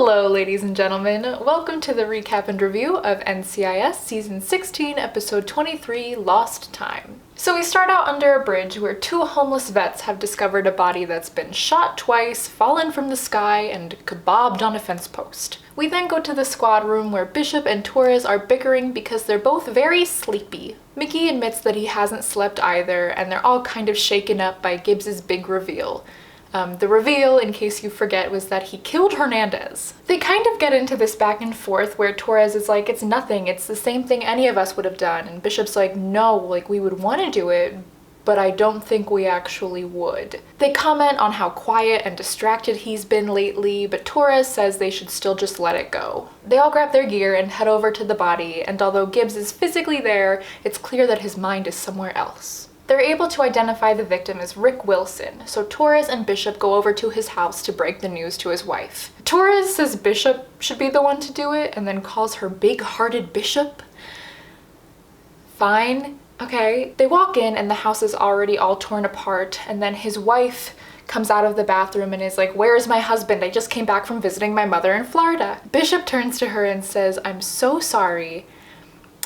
Hello, ladies and gentlemen. Welcome to the recap and review of NCIS Season 16, Episode 23, Lost Time. So we start out under a bridge where two homeless vets have discovered a body that's been shot twice, fallen from the sky, and kebabbed on a fence post. We then go to the squad room where Bishop and Torres are bickering because they're both very sleepy. Mickey admits that he hasn't slept either, and they're all kind of shaken up by Gibbs's big reveal. The reveal, in case you forget, was that he killed Hernandez. They kind of get into this back and forth where Torres is like, it's nothing, it's the same thing any of us would have done. And Bishop's like, no, we would want to do it, but I don't think we actually would. They comment on how quiet and distracted he's been lately, but Torres says they should still just let it go. They all grab their gear and head over to the body, and although Gibbs is physically there, it's clear that his mind is somewhere else. They're able to identify the victim as Rick Wilson, so Torres and Bishop go over to his house to break the news to his wife. Torres says Bishop should be the one to do it, and then calls her big-hearted Bishop. Fine. Okay. They walk in and the house is already all torn apart, and then his wife comes out of the bathroom and is like, where's my husband? I just came back from visiting my mother in Florida. Bishop turns to her and says, I'm so sorry,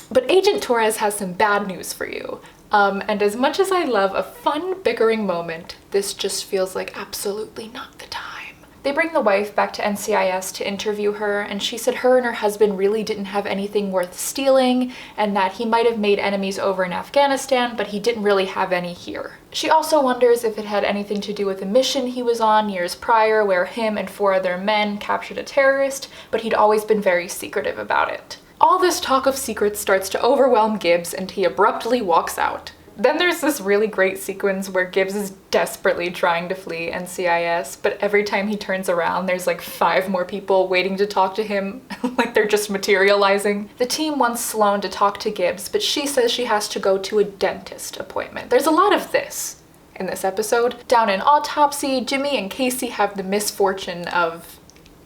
but Agent Torres has some bad news for you. And as much as I love a fun bickering moment, this just feels like absolutely not the time. They bring the wife back to NCIS to interview her, and she said her and her husband really didn't have anything worth stealing, and that he might have made enemies over in Afghanistan, but he didn't really have any here. She also wonders if it had anything to do with a mission he was on years prior where him and 4 other men captured a terrorist, but he'd always been very secretive about it. All this talk of secrets starts to overwhelm Gibbs, and he abruptly walks out. Then there's this really great sequence where Gibbs is desperately trying to flee NCIS, but every time he turns around, there's like 5 more people waiting to talk to him, like they're just materializing. The team wants Sloane to talk to Gibbs, but she says she has to go to a dentist appointment. There's a lot of this in this episode. Down in Autopsy, Jimmy and Casey have the misfortune of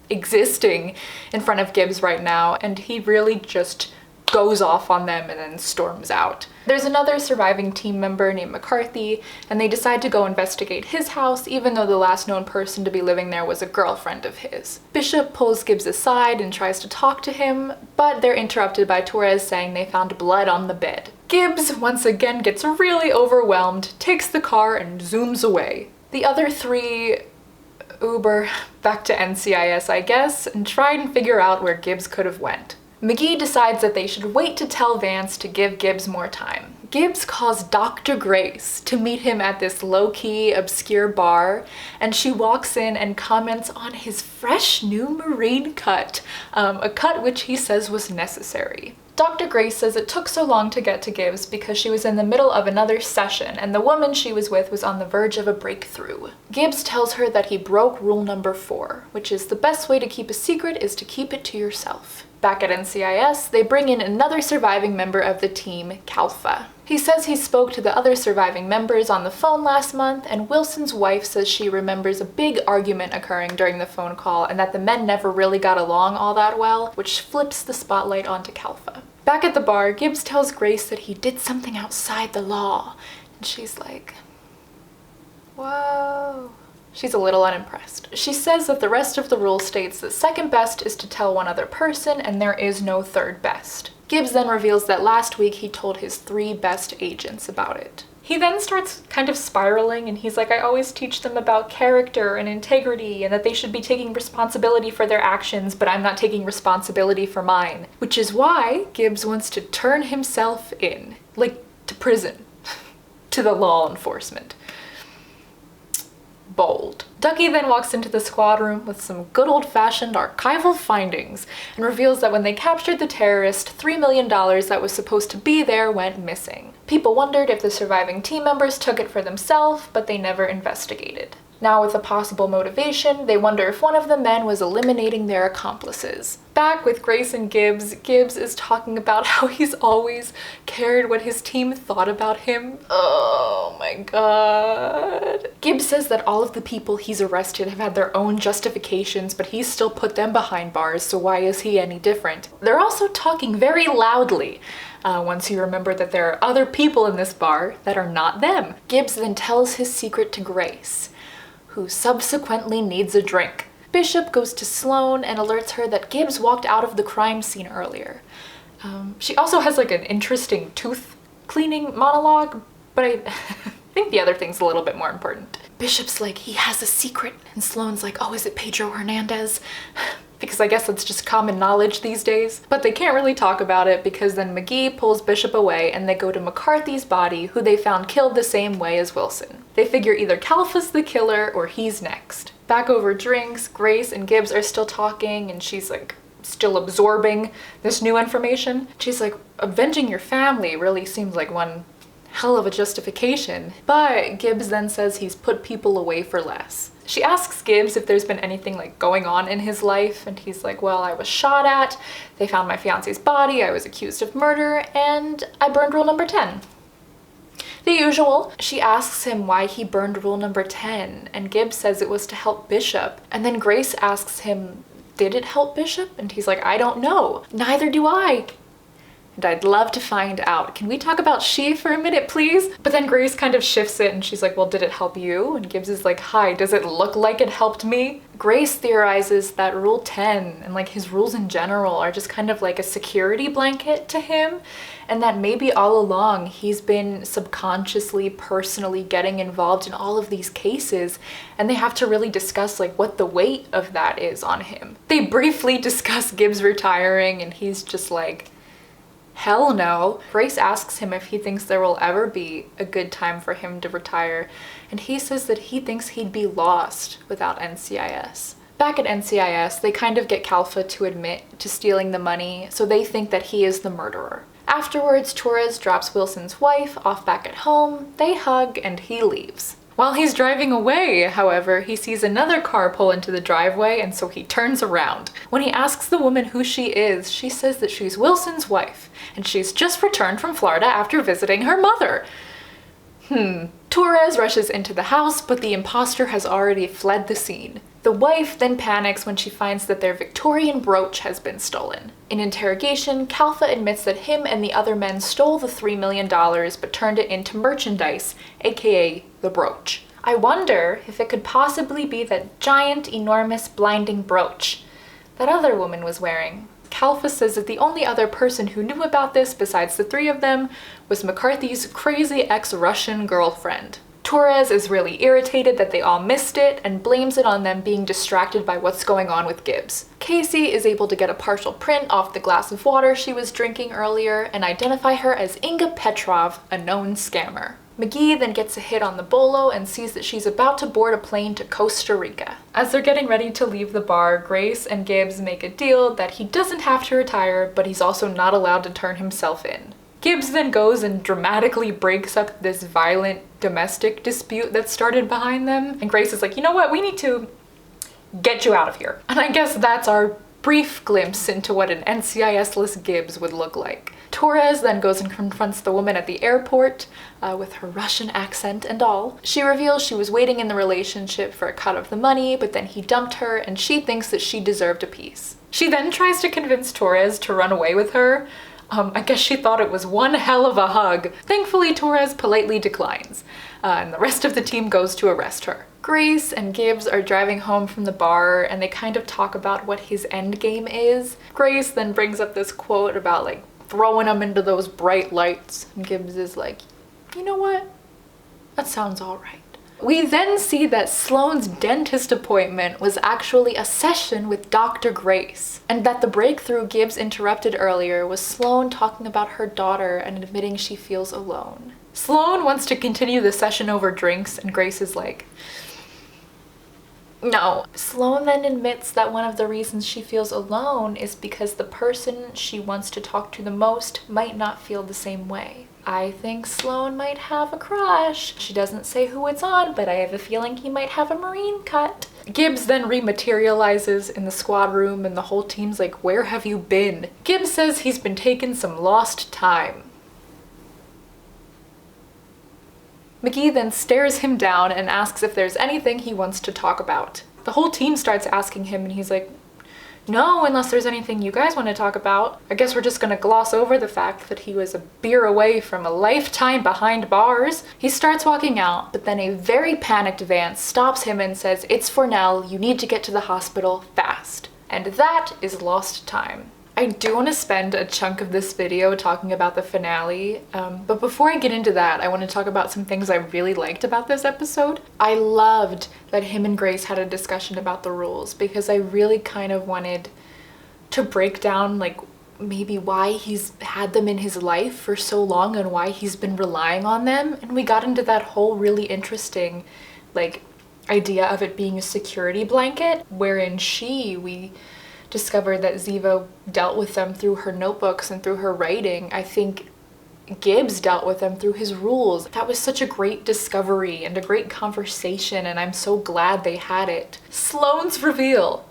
existing in front of Gibbs right now, and he really just goes off on them and then storms out. There's another surviving team member named McCarthy, and they decide to go investigate his house, even though the last known person to be living there was a girlfriend of his. Bishop pulls Gibbs aside and tries to talk to him, but they're interrupted by Torres saying they found blood on the bed. Gibbs once again gets really overwhelmed, takes the car, and zooms away. The other 3 Uber back to NCIS, I guess, and try and figure out where Gibbs could have went. McGee decides that they should wait to tell Vance to give Gibbs more time. Gibbs calls Dr. Grace to meet him at this low-key, obscure bar, and she walks in and comments on his fresh new marine cut, a cut which he says was necessary. Dr. Grace says it took so long to get to Gibbs because she was in the middle of another session, and the woman she was with was on the verge of a breakthrough. Gibbs tells her that he broke rule number 4, which is the best way to keep a secret is to keep it to yourself. Back at NCIS, they bring in another surviving member of the team, Kalfa. He says he spoke to the other surviving members on the phone last month, and Wilson's wife says she remembers a big argument occurring during the phone call and that the men never really got along all that well, which flips the spotlight onto Kalfa. Back at the bar, Gibbs tells Grace that he did something outside the law, and she's like, whoa. She's a little unimpressed. She says that the rest of the rule states that second best is to tell one other person and there is no third best. Gibbs then reveals that last week he told his 3 best agents about it. He then starts kind of spiraling, and he's like, I always teach them about character and integrity and that they should be taking responsibility for their actions, but I'm not taking responsibility for mine. Which is why Gibbs wants to turn himself in, like to prison, to the law enforcement. Bold. Ducky then walks into the squad room with some good old-fashioned archival findings and reveals that when they captured the terrorist, $3 million that was supposed to be there went missing. People wondered if the surviving team members took it for themselves, but they never investigated. Now with a possible motivation, they wonder if one of the men was eliminating their accomplices. Back with Grace and Gibbs, Gibbs is talking about how he's always cared what his team thought about him. Oh my god. Gibbs says that all of the people he's arrested have had their own justifications, but he's still put them behind bars, so why is he any different? They're also talking very loudly. Once you remember that there are other people in this bar that are not them. Gibbs then tells his secret to Grace, who subsequently needs a drink. Bishop goes to Sloane and alerts her that Gibbs walked out of the crime scene earlier. She also has like an interesting tooth cleaning monologue, but I think the other thing's a little bit more important. Bishop's like, he has a secret, and Sloane's like, oh, is it Pedro Hernandez? Because I guess it's just common knowledge these days. But they can't really talk about it because then McGee pulls Bishop away and they go to McCarthy's body, who they found killed the same way as Wilson. They figure either Calfa's the killer or he's next. Back over drinks, Grace and Gibbs are still talking and she's like still absorbing this new information. She's like, avenging your family really seems like one hell of a justification. But Gibbs then says he's put people away for less. She asks Gibbs if there's been anything like going on in his life, and he's like, well, I was shot at, they found my fiance's body, I was accused of murder, and I burned rule number 10. The usual. She asks him why he burned rule number 10, and Gibbs says it was to help Bishop. And then Grace asks him, did it help Bishop? And he's like, I don't know. Neither do I. And I'd love to find out. Can we talk about she for a minute, please? But then Grace kind of shifts it and she's like, well, did it help you? And Gibbs is like, hi, does it look like it helped me? Grace theorizes that Rule 10 and like his rules in general are just kind of like a security blanket to him, and that maybe all along he's been subconsciously, personally getting involved in all of these cases, and they have to really discuss like what the weight of that is on him. They briefly discuss Gibbs retiring and he's just like, hell no. Grace asks him if he thinks there will ever be a good time for him to retire, and he says that he thinks he'd be lost without NCIS. Back at NCIS, they kind of get Calfa to admit to stealing the money, so they think that he is the murderer. Afterwards, Torres drops Wilson's wife off back at home, they hug, and he leaves. While he's driving away, however, he sees another car pull into the driveway, and so he turns around. When he asks the woman who she is, she says that she's Wilson's wife, and she's just returned from Florida after visiting her mother. Torres rushes into the house, but the imposter has already fled the scene. The wife then panics when she finds that their Victorian brooch has been stolen. In interrogation, Calfa admits that him and the other men stole the $3 million but turned it into merchandise, aka the brooch. I wonder if it could possibly be that giant, enormous, blinding brooch that other woman was wearing. Calfa says that the only other person who knew about this besides the three of them was McCarthy's crazy ex-Russian girlfriend. Torres is really irritated that they all missed it and blames it on them being distracted by what's going on with Gibbs. Casey is able to get a partial print off the glass of water she was drinking earlier and identify her as Inga Petrov, a known scammer. McGee then gets a hit on the bolo and sees that she's about to board a plane to Costa Rica. As they're getting ready to leave the bar, Grace and Gibbs make a deal that he doesn't have to retire, but he's also not allowed to turn himself in. Gibbs then goes and dramatically breaks up this violent domestic dispute that started behind them, and Grace is like, you know what, we need to get you out of here. And I guess that's our brief glimpse into what an NCIS-less Gibbs would look like. Torres then goes and confronts the woman at the airport with her Russian accent and all. She reveals she was waiting in the relationship for a cut of the money, but then he dumped her and she thinks that she deserved a piece. She then tries to convince Torres to run away with her. I guess she thought it was one hell of a hug. Thankfully, Torres politely declines, and the rest of the team goes to arrest her. Grace and Gibbs are driving home from the bar, and they kind of talk about what his end game is. Grace then brings up this quote about like throwing him into those bright lights, and Gibbs is like, you know what? That sounds all right. We then see that Sloane's dentist appointment was actually a session with Dr. Grace, and that the breakthrough Gibbs interrupted earlier was Sloane talking about her daughter and admitting she feels alone. Sloane wants to continue the session over drinks, and Grace is like, no. Sloane then admits that one of the reasons she feels alone is because the person she wants to talk to the most might not feel the same way. I think Sloane might have a crush. She doesn't say who it's on, but I have a feeling he might have a Marine cut. Gibbs then rematerializes in the squad room and the whole team's like, where have you been? Gibbs says he's been taking some lost time. McGee then stares him down and asks if there's anything he wants to talk about. The whole team starts asking him and he's like, No, unless there's anything you guys want to talk about. I guess we're just gonna gloss over the fact that he was a beer away from a lifetime behind bars. He starts walking out, but then a very panicked Vance stops him and says, "It's Fornell, you need to get to the hospital fast." And that is lost time. I do want to spend a chunk of this video talking about the finale, but before I get into that, I want to talk about some things I really liked about this episode. I loved that him and Grace had a discussion about the rules, because I really kind of wanted to break down like maybe why he's had them in his life for so long and why he's been relying on them. And we got into that whole really interesting like idea of it being a security blanket, wherein we discovered that Ziva dealt with them through her notebooks and through her writing. I think Gibbs dealt with them through his rules. That was such a great discovery and a great conversation, and I'm so glad they had it. Sloane's reveal.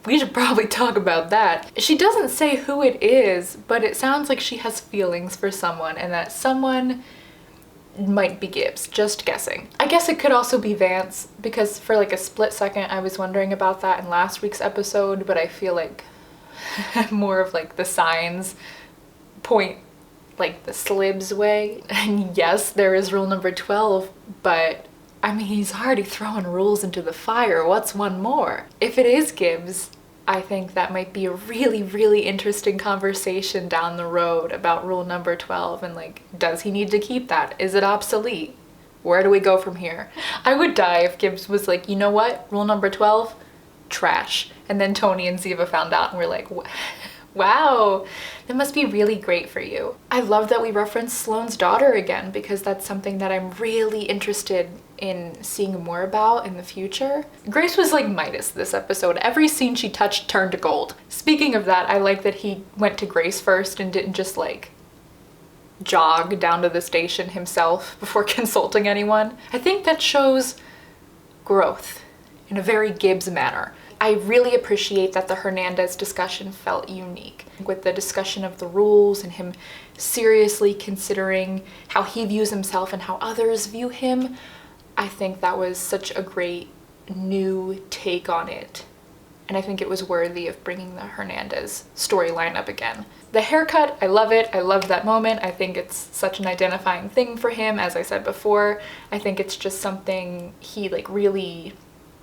We should probably talk about that. She doesn't say who it is, but it sounds like she has feelings for someone, and that someone might be Gibbs, just guessing. I guess it could also be Vance, because for like a split second I was wondering about that in last week's episode, but I feel like more of like the signs point like the Slibs way. And yes, there is rule number 12, but I mean, he's already throwing rules into the fire. What's one more? If it is Gibbs, I think that might be a really, really interesting conversation down the road about rule number 12 and like, does he need to keep that? Is it obsolete? Where do we go from here? I would die if Gibbs was like, you know what? Rule number 12, trash. And then Tony and Ziva found out and we're like, wow, that must be really great for you. I love that we referenced Sloane's daughter again, because that's something that I'm really interested in seeing more about in the future. Grace was like Midas this episode. Every scene she touched turned to gold. Speaking of that, I like that he went to Grace first and didn't just like jog down to the station himself before consulting anyone. I think that shows growth in a very Gibbs manner. I really appreciate that the Hernandez discussion felt unique, with the discussion of the rules and him seriously considering how he views himself and how others view him. I think that was such a great new take on it, and I think it was worthy of bringing the Hernandez storyline up again. The haircut, I love it. I love that moment. I think it's such an identifying thing for him, as I said before. I think it's just something he like really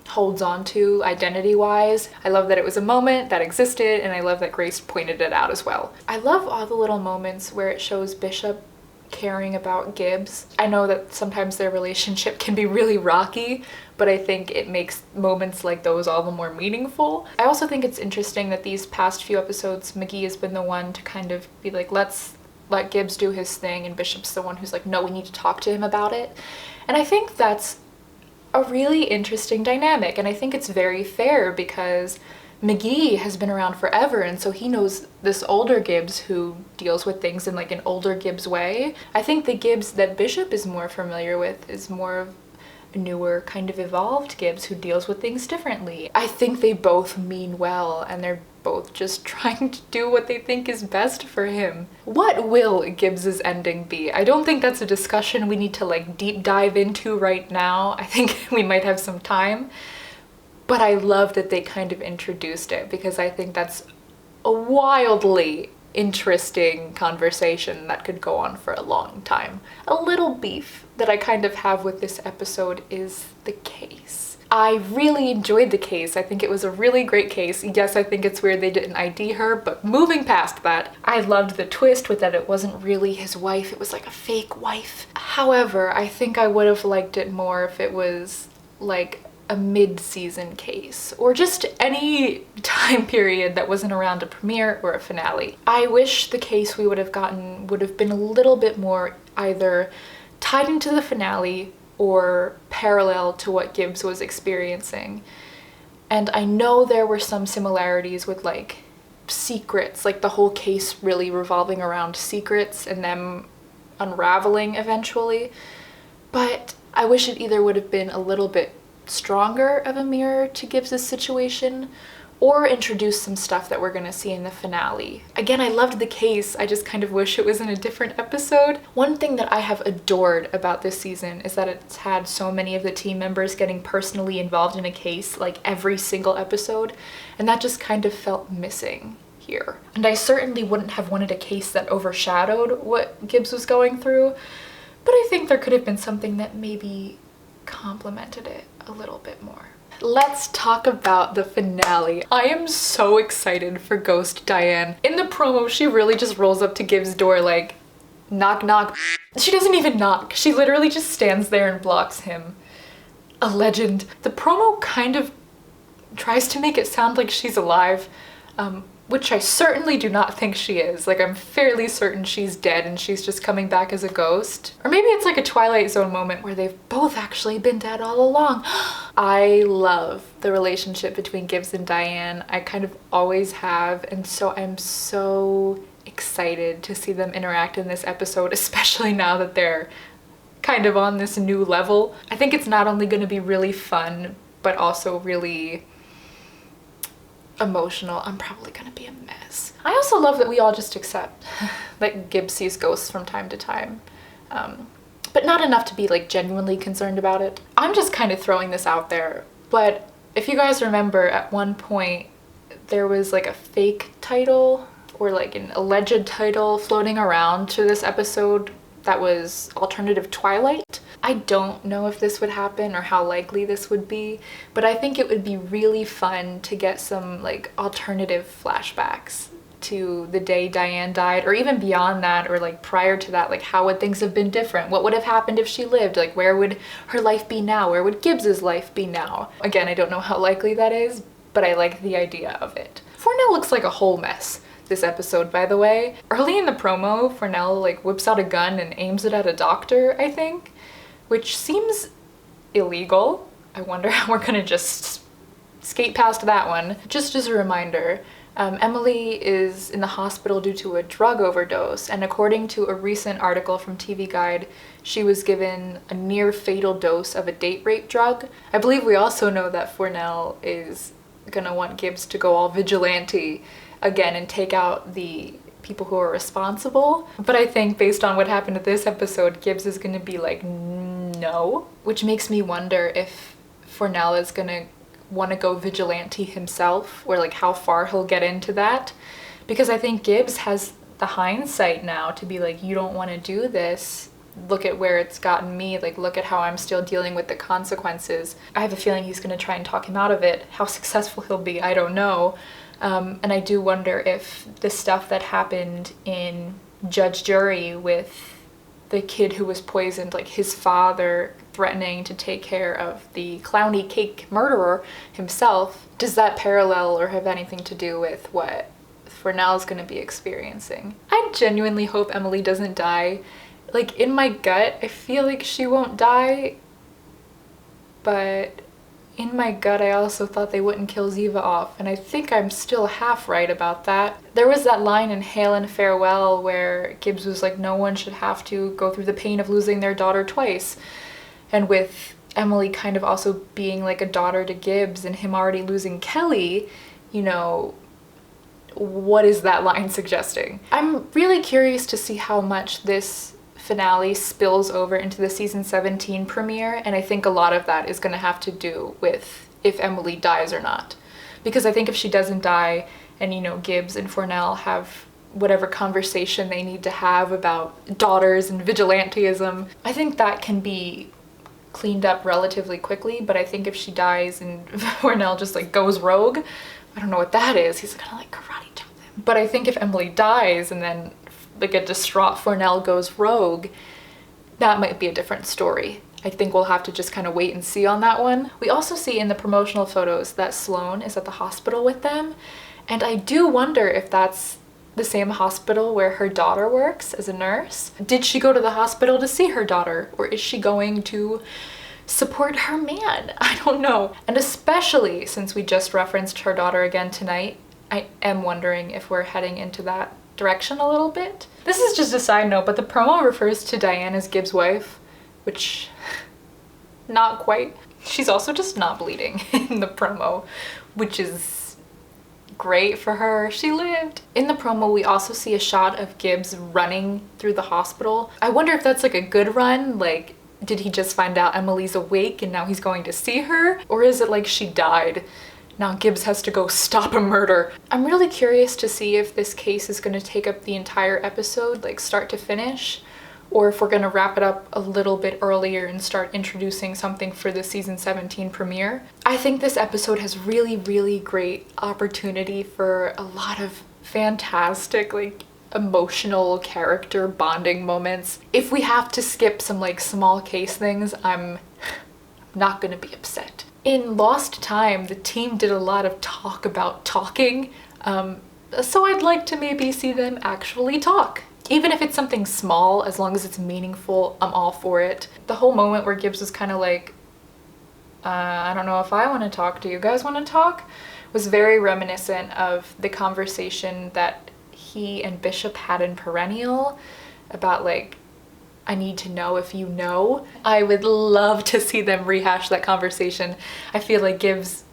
holds on to identity-wise. I love that it was a moment that existed, and I love that Grace pointed it out as well. I love all the little moments where it shows Bishop caring about Gibbs. I know that sometimes their relationship can be really rocky, but I think it makes moments like those all the more meaningful. I also think it's interesting that these past few episodes, McGee has been the one to kind of be like, let's let Gibbs do his thing, and Bishop's the one who's like, no, we need to talk to him about it. And I think that's a really interesting dynamic, and I think it's very fair because McGee has been around forever, and so he knows this older Gibbs who deals with things in like an older Gibbs way. I think the Gibbs that Bishop is more familiar with is more of a newer, kind of evolved Gibbs who deals with things differently. I think they both mean well, and they're both just trying to do what they think is best for him. What will Gibbs's ending be? I don't think that's a discussion we need to like deep dive into right now. I think we might have some time. But I love that they kind of introduced it, because I think that's a wildly interesting conversation that could go on for a long time. A little beef that I kind of have with this episode is the case. I really enjoyed the case. I think it was a really great case. Yes, I think it's weird they didn't ID her, but moving past that, I loved the twist with that it wasn't really his wife, it was like a fake wife. However, I think I would have liked it more if it was like a mid-season case, or just any time period that wasn't around a premiere or a finale. I wish the case we would have gotten would have been a little bit more either tied into the finale or parallel to what Gibbs was experiencing. And I know there were some similarities with like secrets, like the whole case really revolving around secrets and them unraveling eventually, but I wish it either would have been a little bit stronger of a mirror to Gibbs's situation, or introduce some stuff that we're gonna see in the finale. Again, I loved the case, I just kind of wish it was in a different episode. One thing that I have adored about this season is that it's had so many of the team members getting personally involved in a case like every single episode, and that just kind of felt missing here. And I certainly wouldn't have wanted a case that overshadowed what Gibbs was going through, but I think there could have been something that maybe complemented it a little bit more. Let's talk about the finale. I am so excited for Ghost Diane. In the promo, she really just rolls up to Gibbs' door like, knock knock. She doesn't even knock. She literally just stands there and blocks him. A legend. The promo kind of tries to make it sound like she's alive, which I certainly do not think she is. Like, I'm fairly certain she's dead and she's just coming back as a ghost. Or maybe it's like a Twilight Zone moment where they've both actually been dead all along. I love the relationship between Gibbs and Diane. I kind of always have, and so I'm so excited to see them interact in this episode, especially now that they're kind of on this new level. I think it's not only going to be really fun, but also really emotional. I'm probably gonna be a mess. I also love that we all just accept that Gibbs sees ghosts from time to time, but not enough to be like genuinely concerned about it. I'm just kind of throwing this out there, but if you guys remember, at one point there was like a fake title or like an alleged title floating around to this episode that was Alternative Twilight. I don't know if this would happen or how likely this would be, but I think it would be really fun to get some like alternative flashbacks to the day Diane died, or even beyond that, or like prior to that, like how would things have been different? What would have happened if she lived? Like where would her life be now? Where would Gibbs's life be now? Again, I don't know how likely that is, but I like the idea of it. Fornell looks like a whole mess this episode, by the way. Early in the promo, Fornell like whips out a gun and aims it at a doctor, I think, which seems illegal. I wonder how we're gonna just skate past that one. Just as a reminder, Emily is in the hospital due to a drug overdose, and according to a recent article from TV Guide, she was given a near fatal dose of a date rape drug. I believe we also know that Fornell is gonna want Gibbs to go all vigilante again and take out the people who are responsible. But I think based on what happened at this episode, Gibbs is gonna be like, no. Which makes me wonder if Fornell is gonna wanna go vigilante himself, or like how far he'll get into that. Because I think Gibbs has the hindsight now to be like, you don't wanna do this. Look at where it's gotten me, like look at how I'm still dealing with the consequences. I have a feeling he's gonna try and talk him out of it. How successful he'll be, I don't know. And I do wonder if the stuff that happened in Judge Jury with the kid who was poisoned, like his father threatening to take care of the clowny cake murderer himself, does that parallel or have anything to do with what Fornell's gonna be experiencing? I genuinely hope Emily doesn't die. Like, in my gut, I feel like she won't die, but in my gut, I also thought they wouldn't kill Ziva off, and I think I'm still half right about that. There was that line in Hail and Farewell where Gibbs was like, no one should have to go through the pain of losing their daughter twice. And with Emily kind of also being like a daughter to Gibbs and him already losing Kelly, you know, what is that line suggesting? I'm really curious to see how much this finale spills over into the season 17 premiere, and I think a lot of that is going to have to do with if Emily dies or not. Because I think if she doesn't die and, you know, Gibbs and Fornell have whatever conversation they need to have about daughters and vigilantism, I think that can be cleaned up relatively quickly. But I think if she dies and Fornell just like goes rogue, I don't know what that is, he's gonna like karate chop them. But I think if Emily dies and then like a distraught Fornell goes rogue, that might be a different story. I think we'll have to just kind of wait and see on that one. We also see in the promotional photos that Sloane is at the hospital with them, and I do wonder if that's the same hospital where her daughter works as a nurse. Did she go to the hospital to see her daughter, or is she going to support her man? I don't know. And especially since we just referenced her daughter again tonight, I am wondering if we're heading into that direction a little bit. This is just a side note, but the promo refers to Diane as Gibbs' wife, which not quite. She's also just not bleeding in the promo, which is Great for her, she lived. In the promo, we also see a shot of Gibbs running through the hospital. I wonder if that's like a good run, like did he just find out Emily's awake and now he's going to see her? Or is it like she died? Now Gibbs has to go stop a murder. I'm really curious to see if this case is going to take up the entire episode, like start to finish, or if we're going to wrap it up a little bit earlier and start introducing something for the season 17 premiere. I think this episode has really great opportunity for a lot of fantastic, like emotional character bonding moments. If we have to skip some like small case things, I'm not gonna be upset. In Lost Time, the team did a lot of talk about talking, so I'd like to maybe see them actually talk. Even if it's something small, as long as it's meaningful, I'm all for it. The whole moment where Gibbs was kind of like, I don't know if I want to talk, do you guys want to talk? Was very reminiscent of the conversation that he and Bishop had in Perennial about like, I need to know if you know. I would love to see them rehash that conversation. I feel like Gibbs,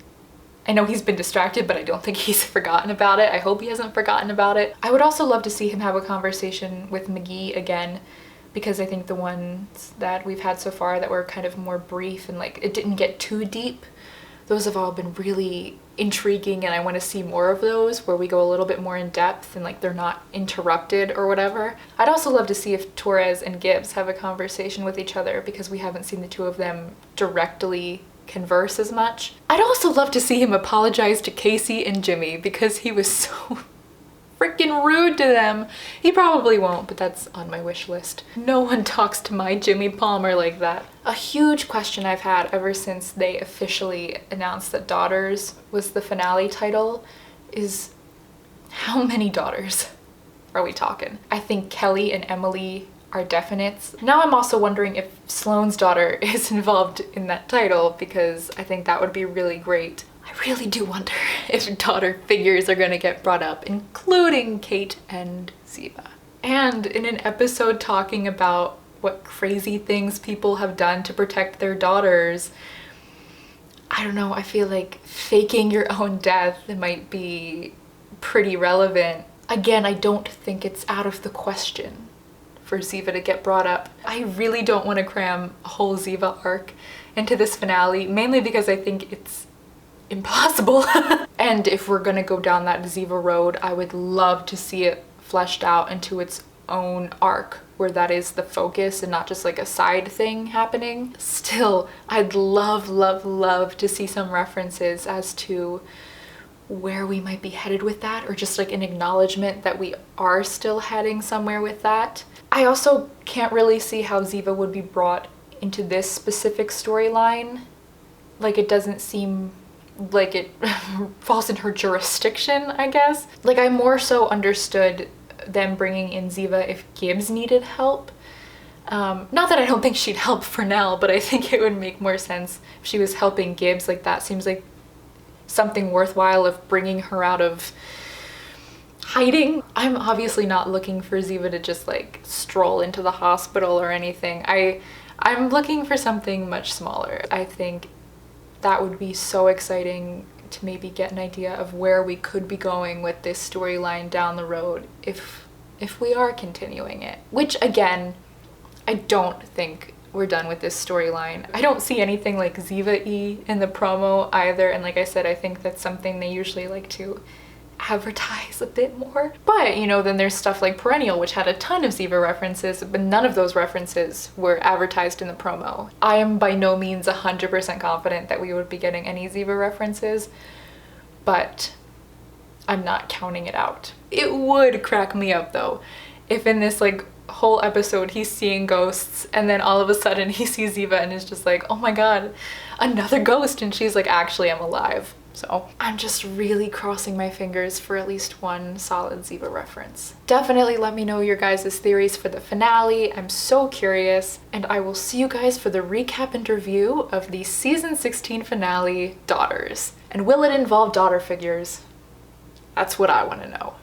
I know he's been distracted, but I don't think he's forgotten about it. I hope he hasn't forgotten about it. I would also love to see him have a conversation with McGee again, because I think the ones that we've had so far that were kind of more brief and like it didn't get too deep, those have all been really intriguing, and I want to see more of those where we go a little bit more in depth and like they're not interrupted or whatever. I'd also love to see if Torres and Gibbs have a conversation with each other, because we haven't seen the two of them directly converse as much. I'd also love to see him apologize to Casey and Jimmy, because he was so freaking rude to them. He probably won't, but that's on my wish list. No one talks to my Jimmy Palmer like that. A huge question I've had ever since they officially announced that Daughters was the finale title is, how many daughters are we talking? I think Kelly and Emily are definites. Now I'm also wondering if Sloane's daughter is involved in that title, because I think that would be really great. I really do wonder if daughter figures are gonna get brought up, including Kate and Ziva. And in an episode talking about what crazy things people have done to protect their daughters, I don't know, I feel like faking your own death might be pretty relevant. Again, I don't think it's out of the question for Ziva to get brought up. I really don't want to cram a whole Ziva arc into this finale, mainly because I think it's impossible. And if we're gonna go down that Ziva road, I would love to see it fleshed out into its own arc where that is the focus and not just like a side thing happening. Still, I'd love to see some references as to where we might be headed with that, or just like an acknowledgement that we are still heading somewhere with that. I also can't really see how Ziva would be brought into this specific storyline. Like, it doesn't seem like it falls in her jurisdiction, I guess. Like, I more so understood them bringing in Ziva if Gibbs needed help. Not that I don't think she'd help for now, but I think it would make more sense if she was helping Gibbs. Like, that seems like something worthwhile of bringing her out of hiding. I'm obviously not looking for Ziva to just like stroll into the hospital or anything. I'm looking for something much smaller. I think that would be so exciting to maybe get an idea of where we could be going with this storyline down the road if we are continuing it. Which, again, I don't think we're done with this storyline. I don't see anything like Ziva-y in the promo either, and like I said, I think that's something they usually like to advertise a bit more. But, you know, then there's stuff like Perennial, which had a ton of Ziva references, but none of those references were advertised in the promo. I am by no means 100% confident that we would be getting any Ziva references, but I'm not counting it out. It would crack me up though, if in this like whole episode he's seeing ghosts and then all of a sudden he sees Ziva and is just like, oh my god, another ghost, and she's like, actually I'm alive. So I'm just really crossing my fingers for at least one solid Ziva reference. Definitely let me know your guys' theories for the finale. I'm so curious, and I will see you guys for the recap and review of the season 16 finale, Daughters. And will it involve daughter figures? That's what I want to know.